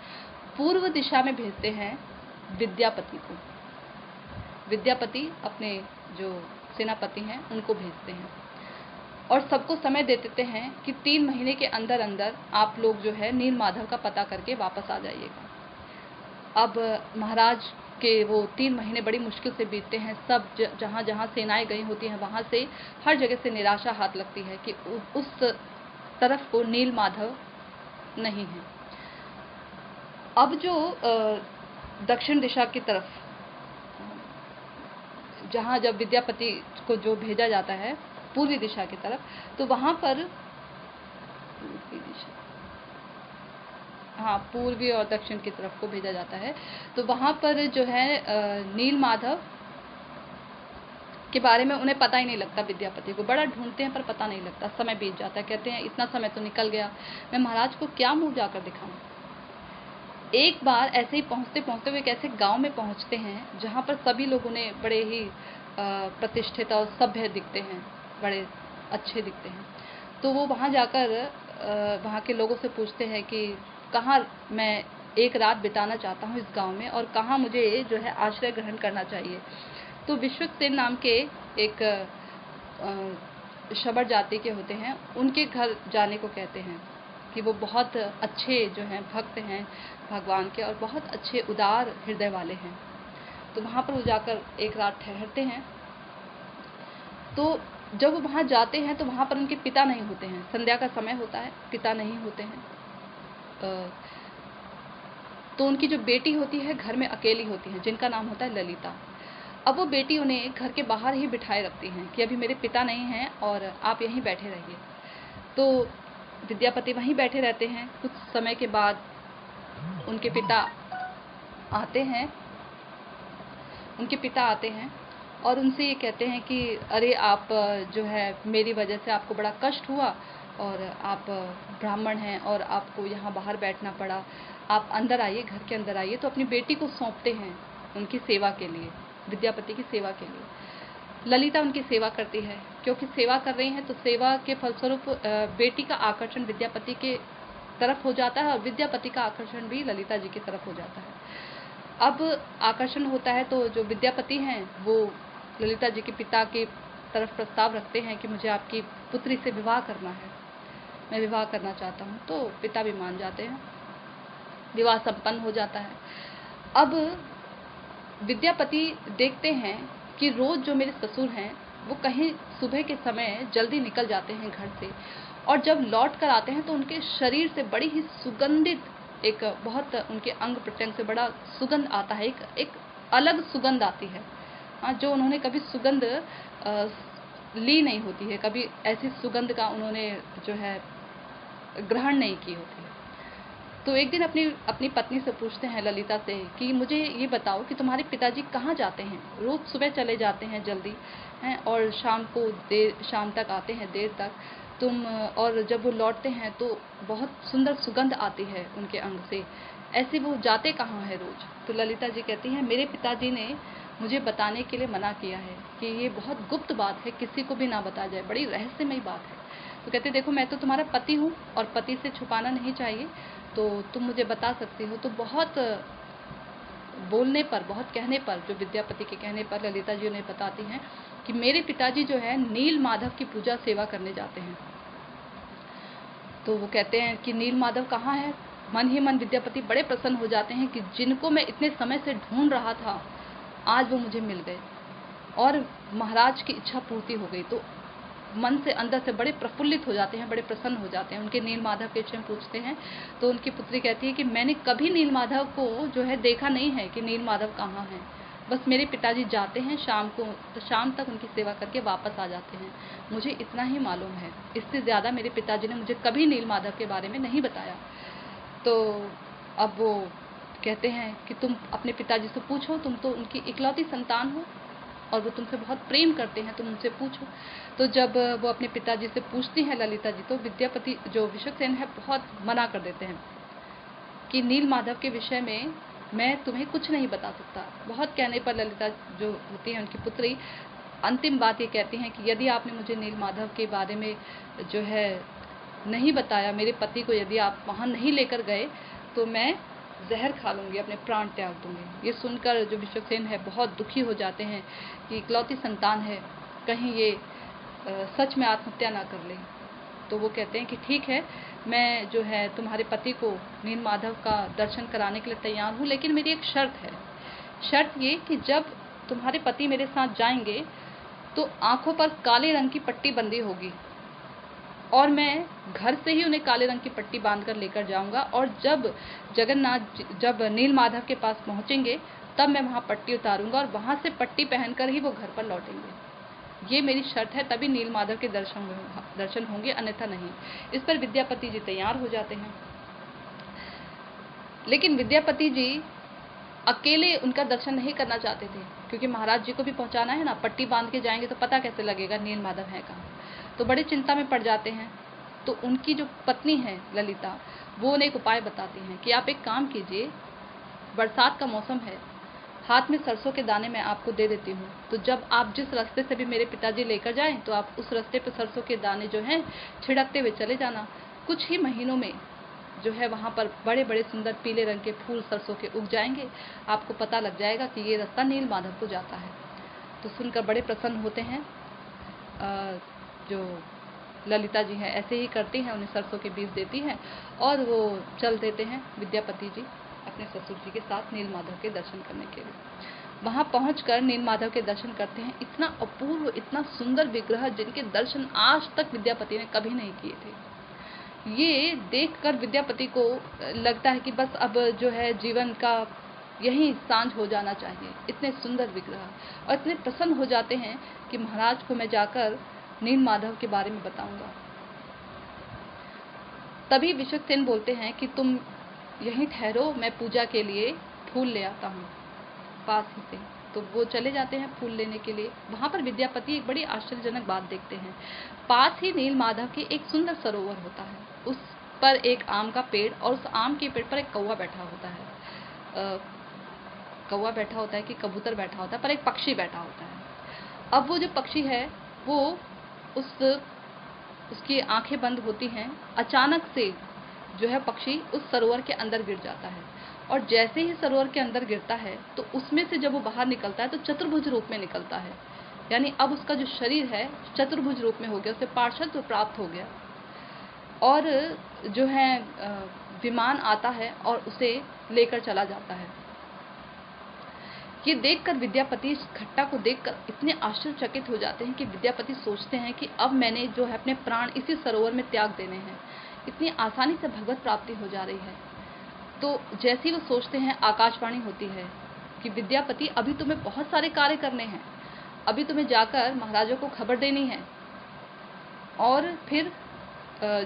[SPEAKER 1] पूर्व दिशा में भेजते हैं विद्यापति को। विद्यापति अपने जो सेनापति हैं उनको भेजते हैं और सबको समय दे देते हैं कि 3 महीने के अंदर अंदर आप लोग जो है नील माधव का पता करके वापस आ जाइएगा। अब महाराज के वो 3 महीने बड़ी मुश्किल से बीतते हैं। सब जहाँ जहाँ सेनाएं गई होती हैं वहाँ से हर जगह से निराशा हाथ लगती है कि उस तरफ को नील माधव नहीं है। अब जो दक्षिण दिशा की तरफ जहाँ जब विद्यापति को जो भेजा जाता है पूर्वी दिशा की तरफ, तो वहाँ पर पूर्वी और दक्षिण की तरफ को भेजा जाता है। तो वहाँ पर जो है नील माधव के बारे में उन्हें पता ही नहीं लगता। विद्यापति को बड़ा ढूंढते हैं पर पता नहीं लगता, समय बीत जाता है। कहते हैं इतना समय तो निकल गया, मैं महाराज को क्या मुँह जाकर दिखाऊं। एक बार ऐसे ही पहुँचते पहुँचते हुए एक ऐसे गाँव में पहुँचते हैं जहाँ पर सभी लोग उन्हें बड़े ही प्रतिष्ठित और सभ्य दिखते हैं, बड़े अच्छे दिखते हैं। तो वो वहाँ जाकर वहाँ के लोगों से पूछते हैं कि कहाँ मैं एक रात बिताना चाहता हूँ इस गांव में, और कहाँ मुझे जो है आश्रय ग्रहण करना चाहिए। तो विश्वक्सेन नाम के एक शबर जाति के होते हैं, उनके घर जाने को कहते हैं कि वो बहुत अच्छे जो हैं भक्त हैं भगवान के और बहुत अच्छे उदार हृदय वाले हैं। तो वहाँ पर वो जाकर एक रात ठहरते हैं। तो जब वो वहाँ जाते हैं तो वहाँ पर उनके पिता नहीं होते हैं। संध्या का समय होता है, पिता नहीं होते हैं। तो उनकी जो बेटी होती है घर में अकेली होती है, जिनका नाम होता है ललिता। अब वो बेटी उन्हें घर के बाहर ही बिठाए रखती हैं कि अभी मेरे पिता नहीं हैं और आप यहीं बैठे रहिए। तो विद्यापति वहीं बैठे रहते हैं। कुछ समय के बाद उनके पिता आते हैं और उनसे ये कहते हैं कि अरे आप जो है मेरी वजह से आपको बड़ा कष्ट हुआ और आप ब्राह्मण हैं और आपको यहाँ बाहर बैठना पड़ा, आप अंदर आइए, घर के अंदर आइए। तो अपनी बेटी को सौंपते हैं उनकी सेवा के लिए, विद्यापति की सेवा के लिए। ललिता उनकी सेवा करती है, क्योंकि सेवा कर रही हैं तो सेवा के फलस्वरूप बेटी का आकर्षण विद्यापति के तरफ हो जाता है और विद्यापति का आकर्षण भी ललिता जी की तरफ हो जाता है। अब आकर्षण होता है तो जो विद्यापति हैं वो ललिता जी के पिता की तरफ प्रस्ताव रखते हैं कि मुझे आपकी पुत्री से विवाह करना है, मैं विवाह करना चाहता हूँ। तो पिता भी मान जाते हैं, विवाह संपन्न हो जाता है। अब विद्यापति देखते हैं कि रोज जो मेरे ससुर हैं वो कहीं सुबह के समय जल्दी निकल जाते हैं घर से, और जब लौट कर आते हैं तो उनके शरीर से बड़ी ही सुगंधित एक बहुत उनके अंग प्रत्यंग से बड़ा सुगंध आता है, एक अलग सुगंध आती है। जो उन्होंने कभी सुगंध ली नहीं होती है, कभी ऐसी सुगंध का उन्होंने जो है ग्रहण नहीं की होती है। तो एक दिन अपनी पत्नी से पूछते हैं ललिता से कि मुझे ये बताओ कि तुम्हारे पिताजी कहाँ जाते हैं। रोज़ सुबह चले जाते हैं जल्दी हैं और शाम तक आते हैं देर तक। और जब वो लौटते हैं तो बहुत सुंदर सुगंध आती है उनके अंग से, ऐसे वो जाते कहाँ हैं रोज। तो ललिता जी कहती हैं मेरे पिताजी ने मुझे बताने के लिए मना किया है कि ये बहुत गुप्त बात है, किसी को भी ना बताया जाए, बड़ी रहस्यमयी बात है। तो कहते देखो मैं तो तुम्हारा पति हूँ और पति से छुपाना नहीं चाहिए, तो तुम मुझे बता सकती हो। तो बहुत बोलने पर, बहुत कहने पर, जो विद्यापति के कहने पर ललिता जी उन्हें बताती हैं कि मेरे पिताजी जो है नील माधव की पूजा सेवा करने जाते हैं। तो वो कहते हैं कि नील माधव कहाँ है। मन ही मन विद्यापति बड़े प्रसन्न हो जाते हैं कि जिनको मैं इतने समय से ढूंढ रहा था आज वो मुझे मिल गए और महाराज की इच्छा पूर्ति हो गई। तो मन से अंदर से बड़े प्रफुल्लित हो जाते हैं, बड़े प्रसन्न हो जाते हैं। उनके नील माधव के विषय में पूछते हैं तो उनकी पुत्री कहती है कि मैंने कभी नील माधव को जो है देखा नहीं है कि नील माधव कहाँ हैं। बस मेरे पिताजी जाते हैं शाम को, तो शाम तक उनकी सेवा करके वापस आ जाते हैं, मुझे इतना ही मालूम है। इससे ज़्यादा मेरे पिताजी ने मुझे कभी नील माधव के बारे में नहीं बताया। तो अब वो कहते हैं कि तुम अपने पिताजी से पूछो, तुम तो उनकी इकलौती संतान हो और वो तुमसे बहुत प्रेम करते हैं, तुम उनसे पूछो। तो जब वो अपने पिताजी से पूछती हैं ललिता जी, तो विद्यापति जो विश्वक्सेन है बहुत मना कर देते हैं कि नील माधव के विषय में मैं तुम्हें कुछ नहीं बता सकता। बहुत कहने पर ललिता जो होती है उनकी पुत्री अंतिम बात ये कहती हैं कि यदि आपने मुझे नील माधव के बारे में जो है नहीं बताया, मेरे पति को यदि आप वहाँ नहीं लेकर गए तो मैं जहर खा लूँगी, अपने प्राण त्याग दूँगी। ये सुनकर जो विश्वक्सेन है बहुत दुखी हो जाते हैं कि इकलौती संतान है, कहीं ये सच में आत्महत्या ना कर ले। तो वो कहते हैं कि ठीक है, मैं जो है तुम्हारे पति को नील माधव का दर्शन कराने के लिए तैयार हूँ, लेकिन मेरी एक शर्त है। शर्त ये कि जब तुम्हारे पति मेरे साथ जाएंगे तो आंखों पर काले रंग की पट्टी बंधी होगी और मैं घर से ही उन्हें काले रंग की पट्टी बांधकर लेकर जाऊंगा, और जब नील माधव के पास पहुंचेंगे तब मैं वहां पट्टी उतारूंगा और वहां से पट्टी पहनकर ही वो घर पर लौटेंगे। ये मेरी शर्त है, तभी नील माधव के दर्शन होंगे, अन्यथा नहीं। इस पर विद्यापति जी तैयार हो जाते हैं। लेकिन विद्यापति जी अकेले उनका दर्शन नहीं करना चाहते थे, क्योंकि महाराज जी को भी पहुंचाना है ना। पट्टी बांध के जाएंगे तो पता कैसे लगेगा नील माधव है कहाँ। तो बड़ी चिंता में पड़ जाते हैं। तो उनकी जो पत्नी है ललिता, वो उन्हें एक उपाय बताती हैं कि आप एक काम कीजिए, बरसात का मौसम है, हाथ में सरसों के दाने मैं आपको दे देती हूँ, तो जब आप जिस रास्ते से भी मेरे पिताजी लेकर जाएं तो आप उस रास्ते पर सरसों के दाने जो हैं छिड़कते हुए चले जाना। कुछ ही महीनों में जो है वहाँ पर बड़े बड़े सुंदर पीले रंग के फूल सरसों के उग जाएंगे, आपको पता लग जाएगा कि ये रास्ता नील माधव को जाता है। तो सुनकर बड़े प्रसन्न होते हैं। जो ललिता जी हैं ऐसे ही करती हैं, उन्हें सरसों के बीज देती हैं और वो चल देते हैं विद्यापति जी अपने ससुर जी के साथ नील माधव के दर्शन करने के लिए। वहाँ पहुंचकर नील माधव के दर्शन करते हैं। इतना अपूर्व, इतना सुंदर विग्रह जिनके दर्शन आज तक विद्यापति ने कभी नहीं किए थे। ये देखकर विद्यापति को लगता है कि बस अब जो है जीवन का यही सांझ हो जाना चाहिए। इतने सुंदर विग्रह, और इतने प्रसन्न हो जाते हैं कि महाराज को मैं जाकर नील माधव के बारे में बताऊंगा। तभी विश्वक्सेन बोलते हैं कि तुम यहीं ठहरो, मैं पूजा के लिए फूल ले आता हूँ पास ही से। तो वो चले जाते हैं फूल लेने के लिए। वहाँ पर विद्यापति एक बड़ी आश्चर्यजनक बात देखते हैं। पास ही नील माधव के एक सुंदर सरोवर होता है, उस पर एक आम का पेड़, और उस आम के पेड़ पर एक कौवा बैठा होता है। कौवा बैठा होता है कि कबूतर बैठा होता है, पर एक पक्षी बैठा होता है। अब वो जो पक्षी है वो उसकी आंखें बंद होती हैं, अचानक से जो है पक्षी उस सरोवर के अंदर गिर जाता है, और जैसे ही सरोवर के अंदर गिरता है तो उसमें से जब वो बाहर निकलता है तो चतुर्भुज रूप में निकलता है। यानी अब उसका जो शरीर है चतुर्भुज रूप में हो गया, उसे पार्षद प्राप्त हो गया। और जो है विमान आता है और उसे लेकर चला जाता है। ये देखकर विद्यापति, इस घटना को देखकर इतने आश्चर्यचकित हो जाते हैं कि विद्यापति सोचते हैं कि अब मैंने जो है अपने प्राण इसी सरोवर में त्याग देने हैं। इतनी आसानी से भगवत प्राप्ति हो जा रही है। तो जैसे ही वो सोचते हैं, आकाशवाणी होती है कि विद्यापति अभी तुम्हें बहुत सारे कार्य करने हैं, अभी तुम्हें जाकर महाराजों को खबर देनी है, और फिर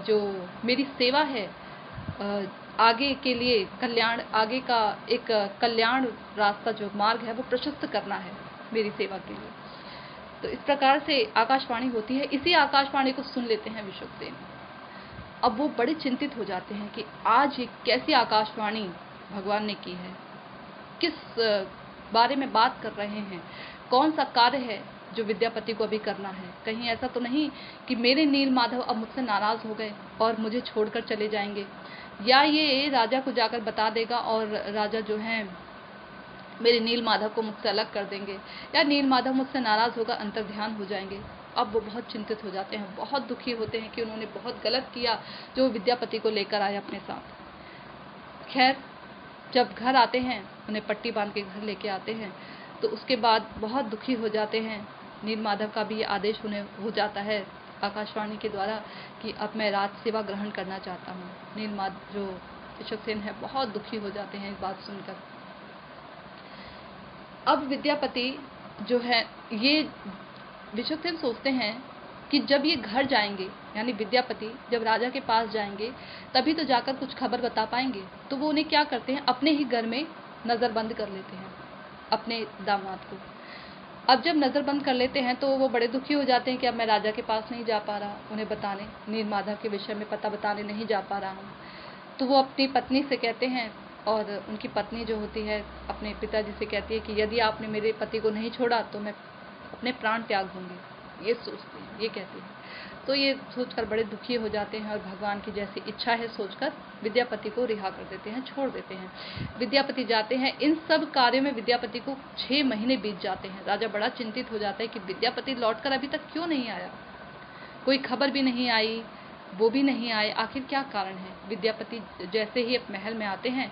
[SPEAKER 1] जो मेरी सेवा है आगे के लिए कल्याण, आगे का एक कल्याण रास्ता जो मार्ग है वो प्रशस्त करना है मेरी सेवा के लिए। तो इस प्रकार से आकाशवाणी होती है। इसी आकाशवाणी को सुन लेते हैं विश्वक्सेन। अब वो बड़े चिंतित हो जाते हैं कि आज ये कैसी आकाशवाणी भगवान ने की है, किस बारे में बात कर रहे हैं, कौन सा कार्य है जो विद्यापति को अभी करना है। कहीं ऐसा तो नहीं कि मेरे नील माधव अब मुझसे नाराज हो गए और मुझे छोड़कर चले जाएंगे, या ये राजा को जाकर बता देगा और राजा जो है मेरे नील माधव को मुझसे अलग कर देंगे, या नील माधव मुझसे नाराज होगा, अंतर्ध्यान हो जाएंगे। अब वो बहुत चिंतित हो जाते हैं, बहुत दुखी होते हैं कि उन्होंने बहुत गलत किया जो विद्यापति को लेकर आए अपने साथ। खैर, जब घर आते हैं, उन्हें पट्टी बांध के घर लेके आते हैं, तो उसके बाद बहुत दुखी हो जाते हैं। नील माधव का भी ये आदेश उन्हें हो जाता है आकाशवाणी के द्वारा कि अब मैं राज सेवा ग्रहण करना चाहता हूँ। नील माधव जो विश्वक्सेन है बहुत दुखी हो जाते हैं इस बात सुनकर। अब विद्यापति जो है, ये विश्वक्सेन सोचते हैं कि जब ये घर जाएंगे, यानी विद्यापति जब राजा के पास जाएंगे तभी तो जाकर कुछ खबर बता पाएंगे। तो वो उन्हें क्या करते हैं, अपने ही घर में नज़रबंद कर लेते हैं अपने दामाद को। अब जब नज़रबंद कर लेते हैं तो वो बड़े दुखी हो जाते हैं कि अब मैं राजा के पास नहीं जा पा रहा, उन्हें बताने, नील माधव के विषय में पता बताने नहीं जा पा रहा हूँ। तो वो अपनी पत्नी से कहते हैं, और उनकी पत्नी जो होती है अपने पिताजी से कहती है कि यदि आपने मेरे पति को नहीं छोड़ा तो मैं अपने प्राण त्याग दूंगी। ये सोचती है, ये कहती है। तो ये सोचकर बड़े दुखी हो जाते हैं और भगवान की जैसी इच्छा है सोचकर विद्यापति को रिहा कर देते हैं, छोड़ देते हैं। विद्यापति जाते हैं। इन सब कार्यों में विद्यापति को 6 महीने बीत जाते हैं। राजा बड़ा चिंतित हो जाता है कि विद्यापति लौटकर अभी तक क्यों नहीं आया, कोई खबर भी नहीं आई, वो भी नहीं आए, आखिर क्या कारण है। विद्यापति जैसे ही महल में आते हैं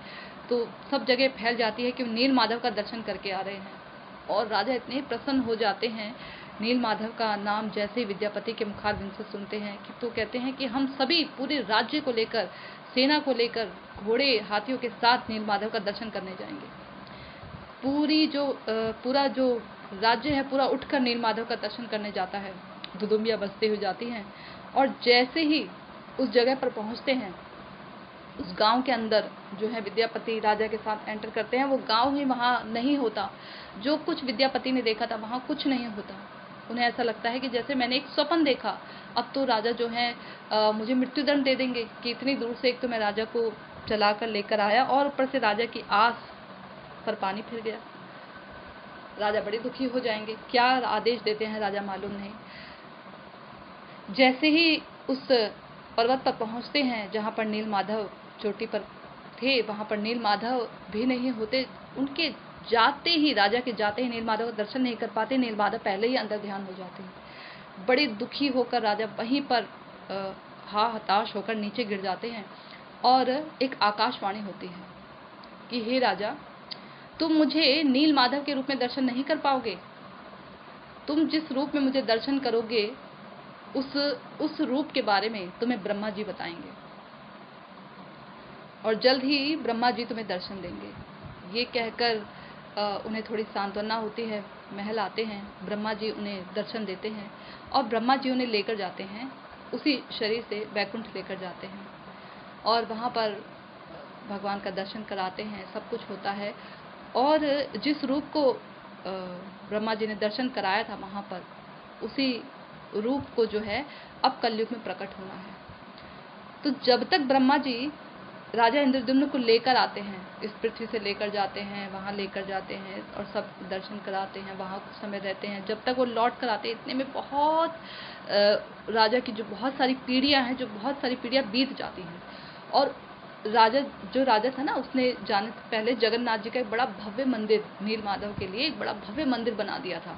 [SPEAKER 1] तो सब जगह फैल जाती है कि वो नील माधव का दर्शन करके आ रहे हैं, और राजा इतने प्रसन्न हो जाते हैं। नील माधव का नाम जैसे ही विद्यापति के मुखारबिंद से सुनते हैं कि तो कहते हैं कि हम सभी पूरे राज्य को लेकर, सेना को लेकर, घोड़े हाथियों के साथ नील माधव का दर्शन करने जाएंगे। पूरा जो राज्य है पूरा उठकर नील माधव का दर्शन करने जाता है। दुदुम्बियाँ बजती हुई जाती हैं, और जैसे ही उस जगह पर पहुंचते हैं, उस गांव के अंदर जो है विद्यापति राजा के साथ एंटर करते हैं। वो गांव ही वहाँ नहीं होता, जो कुछ विद्यापति ने देखा था वहाँ कुछ नहीं होता। उन्हें ऐसा लगता है कि जैसे मैंने एक स्वप्न देखा, अब तो राजा जो है मुझे मृत्युदंड दे देंगे कि इतनी दूर से एक तो मैं राजा को चला कर लेकर आया और ऊपर से राजा की आस पर पानी फिर गया। राजा बड़े दुखी हो जाएंगे, क्या आदेश देते हैं राजा मालूम नहीं। जैसे ही उस पर्वत पर पहुंचते हैं जहाँ पर नील माधव चोटी पर थे, वहाँ पर नील माधव भी नहीं होते। उनके जाते ही, राजा के जाते ही नील माधव का दर्शन नहीं कर पाते। नील माधव पहले ही अंदर ध्यान हो जाते हैं। बड़े दुखी होकर राजा वहीं पर हताश होकर नीचे गिर जाते हैं, और एक आकाशवाणी होती है कि हे राजा, तुम मुझे नील माधव के रूप में दर्शन नहीं कर पाओगे। तुम जिस रूप में मुझे दर्शन करोगे उस रूप के बारे में तुम्हें ब्रह्मा जी बताएंगे, और जल्द ही ब्रह्मा जी तुम्हें दर्शन देंगे। ये कहकर उन्हें थोड़ी सांत्वना होती है। महल आते हैं, ब्रह्मा जी उन्हें दर्शन देते हैं, और ब्रह्मा जी उन्हें लेकर जाते हैं, उसी शरीर से वैकुंठ लेकर जाते हैं, और वहाँ पर भगवान का दर्शन कराते हैं। सब कुछ होता है, और जिस रूप को ब्रह्मा जी ने दर्शन कराया था वहाँ पर, उसी रूप को जो है अब कलयुग में प्रकट होना है। तो जब तक ब्रह्मा जी राजा इंद्रद्युम्न को लेकर आते हैं, इस पृथ्वी से लेकर जाते हैं, वहाँ लेकर जाते हैं और सब दर्शन कराते हैं, वहाँ कुछ समय रहते हैं। जब तक वो लौट कर आते हैं, इतने में बहुत राजा की जो बहुत सारी पीढ़ियाँ बीत जाती हैं। और राजा था ना, उसने जाने से पहले जगन्नाथ जी का एक बड़ा भव्य मंदिर, नील माधव के लिए एक बड़ा भव्य मंदिर बना दिया था।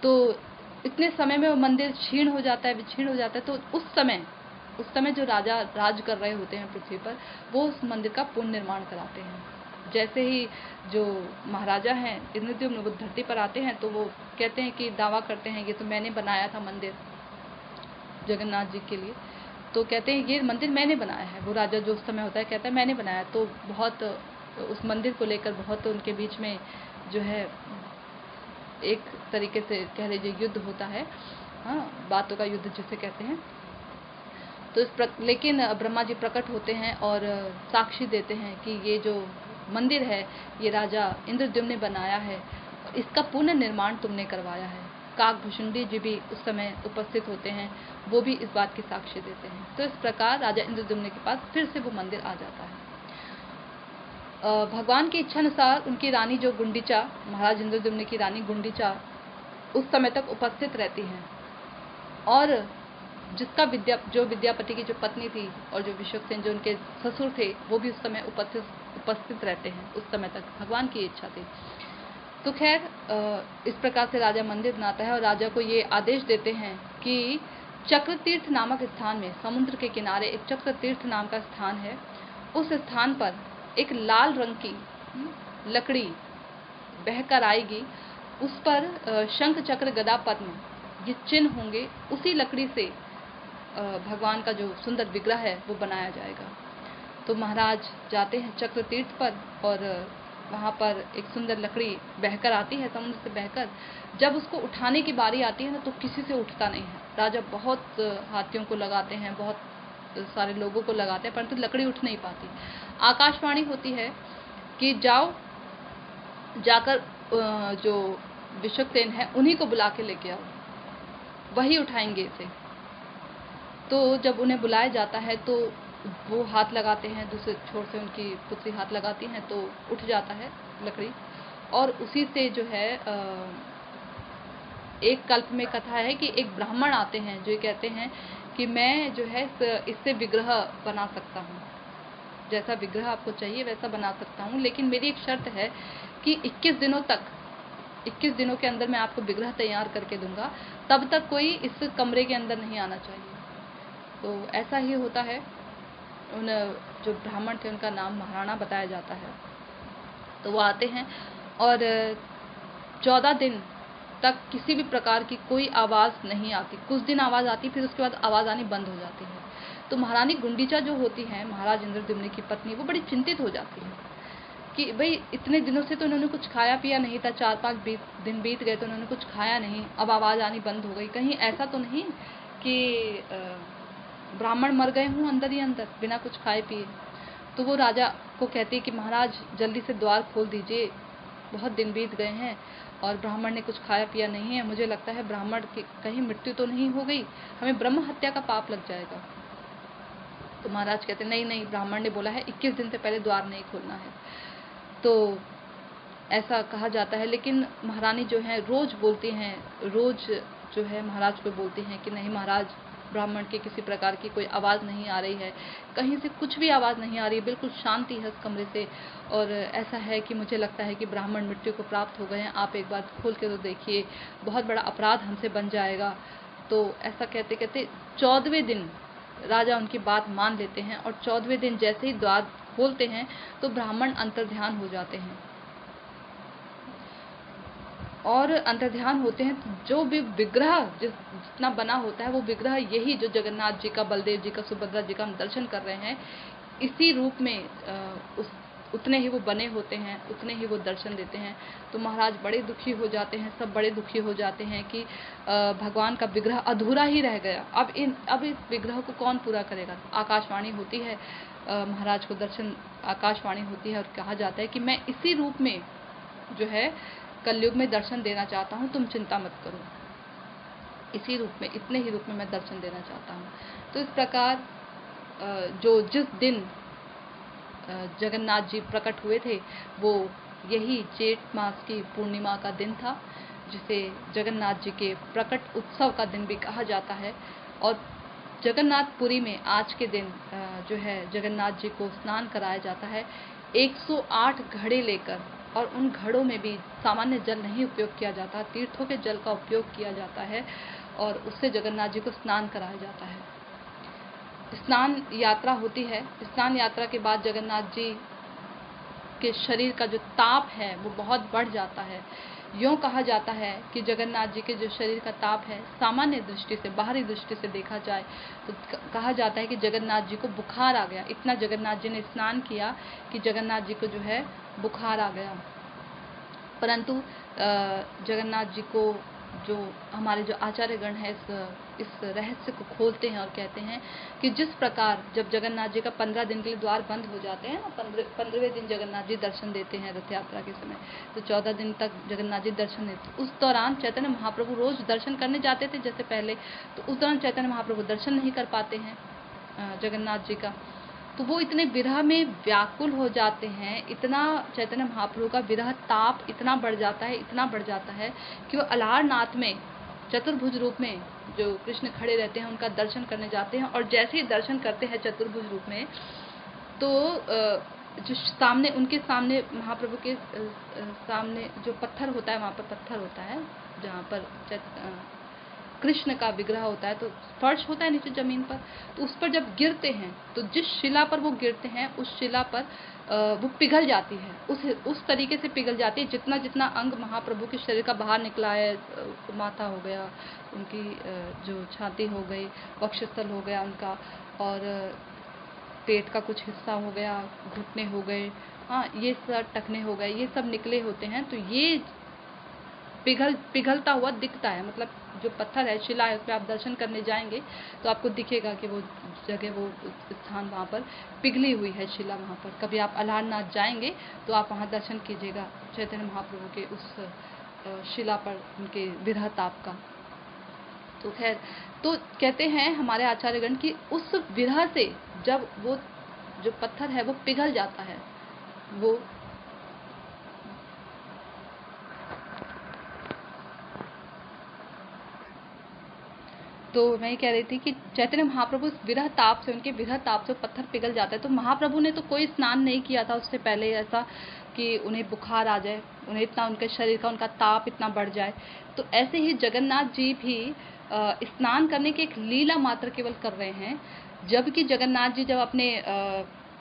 [SPEAKER 1] तो इतने समय में वो मंदिर क्षीण हो जाता है, विक्षीण हो जाता है। तो उस समय जो राजा राज कर रहे होते हैं पृथ्वी पर, वो उस मंदिर का पुनर्निर्माण कराते हैं। जैसे ही जो महाराजा हैं इंद्रद्युम्न वो धरती पर आते हैं, तो वो कहते हैं कि दावा करते हैं ये तो मैंने बनाया था मंदिर जगन्नाथ जी के लिए। तो कहते हैं ये मंदिर मैंने बनाया है। वो राजा जो उस समय होता है कहता है मैंने बनाया। तो बहुत उस मंदिर को लेकर बहुत उनके बीच में जो है एक तरीके से कह लीजिए युद्ध होता है, हाँ, बातों का युद्ध जिसे कहते हैं। तो लेकिन ब्रह्मा जी प्रकट होते हैं और साक्षी देते हैं कि ये जो मंदिर है ये राजा इंद्रद्युम्न ने बनाया है। इसका पुनर्निर्माण तुमने करवाया है। काकभूषुंडी जी भी उस समय उपस्थित होते हैं, वो भी इस बात की साक्ष्य देते हैं। तो इस प्रकार राजा इंद्रद्युम्न के पास फिर से वो मंदिर आ जाता है। भगवान की इच्छा अनुसार उनकी रानी जो गुंडीचा, महाराज इंद्रद्युम्न की रानी गुंडीचा उस समय तक उपस्थित रहती हैं, और जिसका विद्यापति की जो पत्नी थी और जो विश्वक्सेन जो उनके ससुर थे, वो भी उस समय उपस्थित रहते हैं। उस समय तक भगवान की इच्छा थी। तो खैर इस प्रकार से राजा मंदिर बनाता है और राजा को ये आदेश देते हैं कि चक्रतीर्थ नामक स्थान में, समुद्र के किनारे एक चक्रतीर्थ नाम का स्थान है, उस स्थान पर एक लाल रंग की लकड़ी बहकर आएगी। उस पर शंख चक्र गदा पद्म ये चिन्ह होंगे। उसी लकड़ी से भगवान का जो सुंदर विग्रह है वो बनाया जाएगा। तो महाराज जाते हैं चक्रतीर्थ पर, और वहाँ पर एक सुंदर लकड़ी बहकर आती है, समुद्र से बहकर। जब उसको उठाने की बारी आती है ना, तो किसी से उठता नहीं है। राजा बहुत हाथियों को लगाते हैं, बहुत सारे लोगों को लगाते हैं, परंतु लकड़ी उठ नहीं पाती। आकाशवाणी होती है कि जाओ, जाकर जो विश्वक्सेन है उन्हीं को बुला के लेके आओ, वही उठाएंगे इसे। तो जब उन्हें बुलाया जाता है तो वो हाथ लगाते हैं, दूसरे छोर से उनकी पुत्री हाथ लगाती हैं, तो उठ जाता है लकड़ी। और उसी से जो है एक कल्प में कथा है कि एक ब्राह्मण आते हैं जो ये कहते हैं कि मैं जो है इससे विग्रह बना सकता हूँ, जैसा विग्रह आपको चाहिए वैसा बना सकता हूँ, लेकिन मेरी एक शर्त है कि 21 दिनों के अंदर मैं आपको विग्रह तैयार करके दूंगा, तब तक कोई इस कमरे के अंदर नहीं आना चाहिए। तो ऐसा ही होता है। उन जो ब्राह्मण थे उनका नाम महाराणा बताया जाता है। तो वो आते हैं और 14 दिन तक किसी भी प्रकार की कोई आवाज़ नहीं आती। कुछ दिन आवाज़ आती, फिर उसके बाद आवाज़ आनी बंद हो जाती है। तो महारानी गुंडीचा जो होती है, महाराज इंद्रद्युम्न की पत्नी, वो बड़ी चिंतित हो जाती है कि भाई इतने दिनों से तो उन्होंने कुछ खाया पिया नहीं था, 4-5 दिन बीत गए तो उन्होंने कुछ खाया नहीं, अब आवाज़ आनी बंद हो गई। कहीं ऐसा तो नहीं कि ब्राह्मण मर गए हों अंदर ही अंदर बिना कुछ खाए पिए। तो वो राजा को कहती है कि महाराज जल्दी से द्वार खोल दीजिए, बहुत दिन बीत गए हैं और ब्राह्मण ने कुछ खाया पिया नहीं है, मुझे लगता है ब्राह्मण की कहीं मृत्यु तो नहीं हो गई, हमें ब्रह्म हत्या का पाप लग जाएगा। तो महाराज कहते नहीं, ब्राह्मण ने बोला है 21 दिन से पहले द्वार नहीं खोलना है। तो ऐसा कहा जाता है, लेकिन महारानी जो है रोज बोलती हैं, रोज जो है महाराज को बोलती हैं कि नहीं महाराज, ब्राह्मण की किसी प्रकार की कोई आवाज़ नहीं आ रही है, कहीं से कुछ भी आवाज़ नहीं आ रही है, बिल्कुल शांति है इस कमरे से, और ऐसा है कि मुझे लगता है कि ब्राह्मण मृत्यु को प्राप्त हो गए हैं, आप एक बार खोल के तो देखिए, बहुत बड़ा अपराध हमसे बन जाएगा। तो ऐसा कहते कहते 14वें दिन राजा उनकी बात मान लेते हैं, और 14वें दिन जैसे ही द्वार खोलते हैं तो ब्राह्मण अंतर्ध्यान हो जाते हैं। और अंतर्ध्यान होते हैं तो जो भी विग्रह जितना बना होता है, वो विग्रह यही जो जगन्नाथ जी का, बलदेव जी का, सुभद्रा जी का हम दर्शन कर रहे हैं, इसी रूप में उतने ही वो बने होते हैं, उतने ही वो दर्शन देते हैं। तो महाराज बड़े दुखी हो जाते हैं, सब बड़े दुखी हो जाते हैं कि भगवान का विग्रह अधूरा ही रह गया, अब इस विग्रह को कौन पूरा करेगा। आकाशवाणी होती है, महाराज को दर्शन आकाशवाणी होती है और कहा जाता है कि मैं इसी रूप में जो है कलयुग में दर्शन देना चाहता हूँ, तुम चिंता मत करो, इसी रूप में, इतने ही रूप में मैं दर्शन देना चाहता हूँ। तो इस प्रकार जिस दिन जगन्नाथ जी प्रकट हुए थे, वो यही जेठ मास की पूर्णिमा का दिन था, जिसे जगन्नाथ जी के प्रकट उत्सव का दिन भी कहा जाता है। और जगन्नाथपुरी में आज के दिन जो है जगन्नाथ जी को स्नान कराया जाता है 108 घड़े लेकर, और उन घड़ों में भी सामान्य जल नहीं उपयोग किया जाता, तीर्थों के जल का उपयोग किया जाता है, और उससे जगन्नाथ जी को स्नान कराया जाता है। स्नान यात्रा होती है, स्नान यात्रा के बाद जगन्नाथ जी के शरीर का जो ताप है वो बहुत बढ़ जाता है। यूँ कहा जाता है कि जगन्नाथ जी के जो शरीर का ताप है, सामान्य दृष्टि से, बाहरी दृष्टि से देखा जाए तो कहा जाता है कि जगन्नाथ जी को बुखार आ गया। इतना जगन्नाथ जी ने स्नान किया कि जगन्नाथ जी को जो है बुखार आ गया। परंतु जगन्नाथ जी को जो हमारे जो आचार्यगण है इस रहस्य को खोलते हैं और कहते हैं कि जिस प्रकार जब जगन्नाथ जी का 15 दिन के लिए द्वार बंद हो जाते हैं ना, 15वें दिन जगन्नाथ जी दर्शन देते हैं रथ यात्रा के समय, तो 14 दिन तक जगन्नाथ जी दर्शन देते। उस दौरान चैतन्य महाप्रभु रोज दर्शन करने जाते थे जैसे पहले, तो उस दौरान चैतन्य महाप्रभु दर्शन नहीं कर पाते हैं जगन्नाथ जी का, तो वो इतने विरह में व्याकुल हो जाते हैं, इतना चैतन्य महाप्रभु का विरह ताप इतना बढ़ जाता है, इतना बढ़ जाता है कि वो अलारनाथ में चतुर्भुज रूप में जो कृष्ण खड़े रहते हैं उनका दर्शन करने जाते हैं। और जैसे ही दर्शन करते हैं चतुर्भुज रूप में, तो जो सामने उनके सामने महाप्रभु के सामने जो पत्थर होता है, वहाँ पर पत्थर होता है जहाँ पर कृष्ण का विग्रह होता है, तो फर्श होता है नीचे जमीन पर, तो उस पर जब गिरते हैं तो जिस शिला पर वो गिरते हैं उस शिला पर वो पिघल जाती है, उस तरीके से पिघल जाती है जितना जितना अंग महाप्रभु के शरीर का बाहर निकला है, माथा हो गया, उनकी जो छाती हो गई, वक्षस्थल हो गया उनका, और पेट का कुछ हिस्सा हो गया, घुटने हो गए, हाँ ये सब टखने हो गए, ये सब निकले होते हैं। तो ये पिघलता हुआ दिखता है, मतलब जो पत्थर है, शिला है, उस पर आप दर्शन करने जाएंगे तो आपको दिखेगा कि वो जगह, वो स्थान वहाँ पर पिघली हुई है शिला वहाँ पर। कभी आप अलारनाथ जाएंगे तो आप वहाँ दर्शन कीजिएगा चैतन्य महाप्रभु के उस शिला पर उनके विरह ताप का। तो खैर, तो कहते हैं हमारे आचार्यगण की उस विरह से जब वो जो पत्थर है वो पिघल जाता है, वो तो मैं ये कह रही थी कि चैतन्य महाप्रभु विरह ताप से, उनके विरह ताप से पत्थर पिघल जाता है। तो महाप्रभु ने तो कोई स्नान नहीं किया था उससे पहले ऐसा कि उन्हें बुखार आ जाए, उन्हें इतना उनके शरीर का उनका ताप इतना बढ़ जाए। तो ऐसे ही जगन्नाथ जी भी स्नान करने की एक लीला मात्र केवल कर रहे हैं, जबकि जगन्नाथ जी जब अपने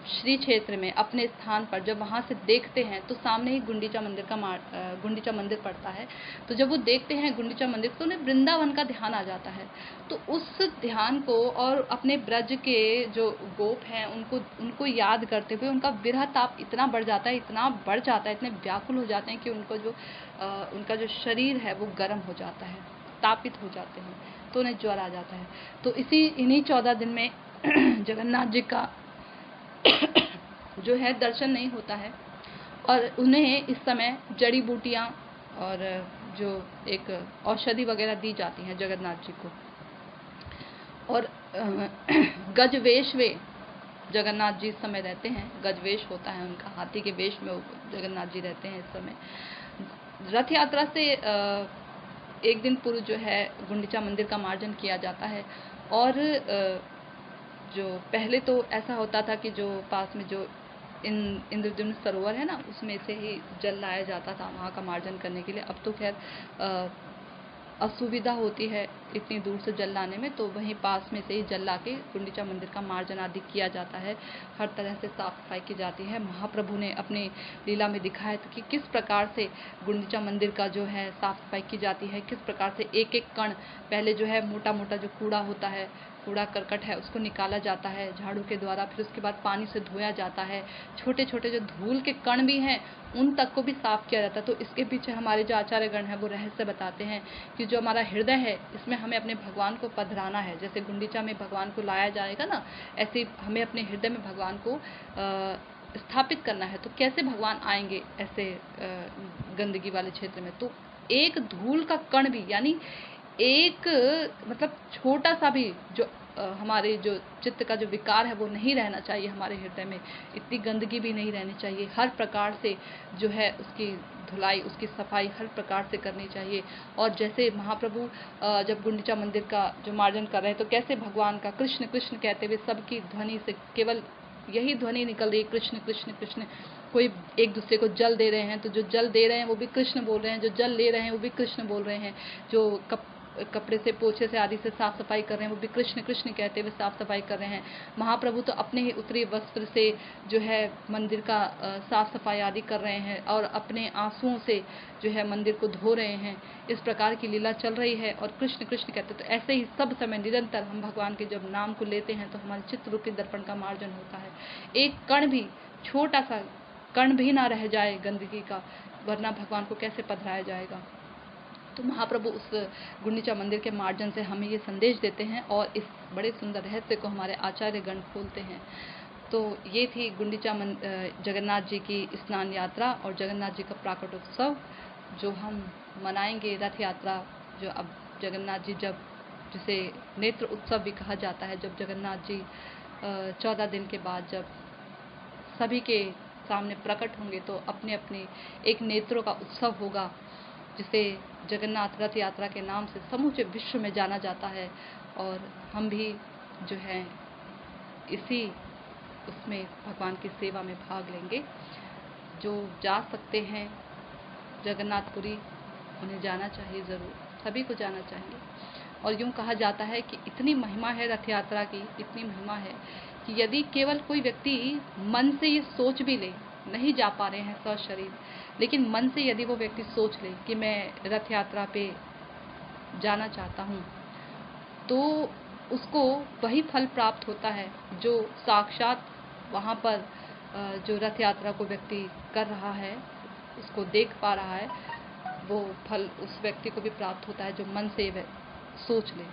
[SPEAKER 1] श्री क्षेत्र में अपने स्थान पर जब वहाँ से देखते हैं तो सामने ही गुंडीचा मंदिर पड़ता है। तो जब वो देखते हैं गुंडीचा मंदिर तो उन्हें वृंदावन का ध्यान आ जाता है। तो उस ध्यान को और अपने ब्रज के जो गोप हैं उनको याद करते हुए उनका विरह ताप इतना बढ़ जाता है, इतना बढ़ जाता है, इतने व्याकुल हो जाते हैं कि उनका जो शरीर है वो गर्म हो जाता है, तापित हो जाते हैं, तो उन्हें ज्वर आ जाता है। तो इन्हीं 14 दिन में जगन्नाथ जी का जो है दर्शन नहीं होता है, और उन्हें इस समय जड़ी बूटियाँ और जो एक औषधि वगैरह दी जाती हैं जगन्नाथ जी को। और गजवेश वे जगन्नाथ जी इस समय रहते हैं, गजवेश होता है उनका, हाथी के वेश में जगन्नाथ जी रहते हैं इस समय। रथ यात्रा से एक दिन पूर्व जो है गुंडीचा मंदिर का मार्जन किया जाता है। और जो पहले तो ऐसा होता था कि जो पास में जो इंद्रद्युम्न सरोवर है ना, उसमें से ही जल लाया जाता था वहाँ का मार्जन करने के लिए। अब तो खैर असुविधा होती है इतनी दूर से जल लाने में, तो वहीं पास में से ही जल ला के गुंडीचा मंदिर का मार्जन आदि किया जाता है, हर तरह से साफ सफाई की जाती है। महाप्रभु ने अपने लीला में दिखाया था कि किस प्रकार से गुंडीचा मंदिर का जो है साफ सफाई की जाती है, किस प्रकार से एक एक कण, पहले जो है मोटा मोटा जो कूड़ा होता है, कूड़ा करकट है, उसको निकाला जाता है झाड़ू के द्वारा, फिर उसके बाद पानी से धोया जाता है, छोटे छोटे जो धूल के कण भी हैं उन तक को भी साफ किया जाता है। तो इसके पीछे हमारे जो आचार्यगण हैं वो रहस्य बताते हैं कि जो हमारा हृदय है इसमें हमें अपने भगवान को पधराना है। जैसे गुंडीचा में भगवान को लाया जाएगा ना, ऐसे ही हमें अपने हृदय में भगवान को स्थापित करना है। तो कैसे भगवान आएंगे ऐसे गंदगी वाले क्षेत्र में? तो एक धूल का कण भी, यानी एक मतलब छोटा सा भी जो हमारे जो चित्त का जो विकार है वो नहीं रहना चाहिए हमारे हृदय में, इतनी गंदगी भी नहीं रहनी चाहिए। हर प्रकार से जो है उसकी धुलाई, उसकी सफाई हर प्रकार से करनी चाहिए। और जैसे महाप्रभु जब गुंडीचा मंदिर का जो मार्जन कर रहे हैं तो कैसे भगवान का कृष्ण कृष्ण कहते हुए सबकी ध्वनि से केवल यही ध्वनि निकल रही है, कृष्ण कृष्ण कृष्ण। कोई एक दूसरे को जल दे रहे हैं तो जो जल दे रहे हैं वो भी कृष्ण बोल रहे हैं, जो जल ले रहे हैं वो भी कृष्ण बोल रहे हैं, जो कपड़े से पोछे से आदि से साफ सफाई कर रहे हैं वो भी कृष्ण कृष्ण कहते हुए साफ सफाई कर रहे हैं। महाप्रभु तो अपने ही उत्तरी वस्त्र से जो है मंदिर का साफ सफाई आदि कर रहे हैं और अपने आंसुओं से जो है मंदिर को धो रहे हैं। इस प्रकार की लीला चल रही है और कृष्ण कृष्ण कहते हैं। तो ऐसे ही सब समय निरंतर हम भगवान के जब नाम को लेते हैं तो हमारे चित्त रूपी दर्पण का मार्जन होता है। एक कण भी, छोटा सा कण भी ना रह जाए गंदगी का, वरना भगवान को कैसे पधराया जाएगा। तो महाप्रभु उस गुंडीचा मंदिर के मार्जन से हमें ये संदेश देते हैं और इस बड़े सुंदर रहस्य को हमारे आचार्यगण खोलते हैं। तो ये थी जगन्नाथ जी की स्नान यात्रा और जगन्नाथ जी का प्राकट उत्सव जो हम मनाएंगे, रथ यात्रा। जो अब जगन्नाथ जी जिसे नेत्र उत्सव भी कहा जाता है, जब जगन्नाथ जी 14 दिन के बाद जब सभी के सामने प्रकट होंगे तो अपने अपने एक नेत्रों का उत्सव होगा, जिसे जगन्नाथ रथ यात्रा के नाम से समूचे विश्व में जाना जाता है। और हम भी जो है इसी उसमें भगवान की सेवा में भाग लेंगे। जो जा सकते हैं जगन्नाथपुरी, उन्हें जाना चाहिए, ज़रूर सभी को जाना चाहिए। और यूँ कहा जाता है कि इतनी महिमा है रथ यात्रा की, इतनी महिमा है कि यदि केवल कोई व्यक्ति मन से ये सोच भी ले, नहीं जा पा रहे हैं सशरीर, लेकिन मन से यदि वो व्यक्ति सोच ले कि मैं रथ यात्रा पे जाना चाहता हूँ, तो उसको वही फल प्राप्त होता है जो साक्षात वहाँ पर जो रथ यात्रा को व्यक्ति कर रहा है, उसको देख पा रहा है, वो फल उस व्यक्ति को भी प्राप्त होता है जो मन से सोच ले।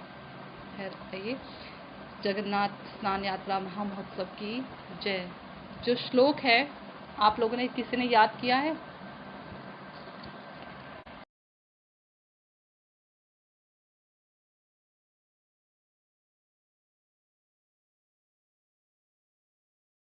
[SPEAKER 1] खैर, आइए जगन्नाथ स्नान यात्रा महामहोत्सव की जय। जो श्लोक है आप लोगों ने किसी ने याद किया है?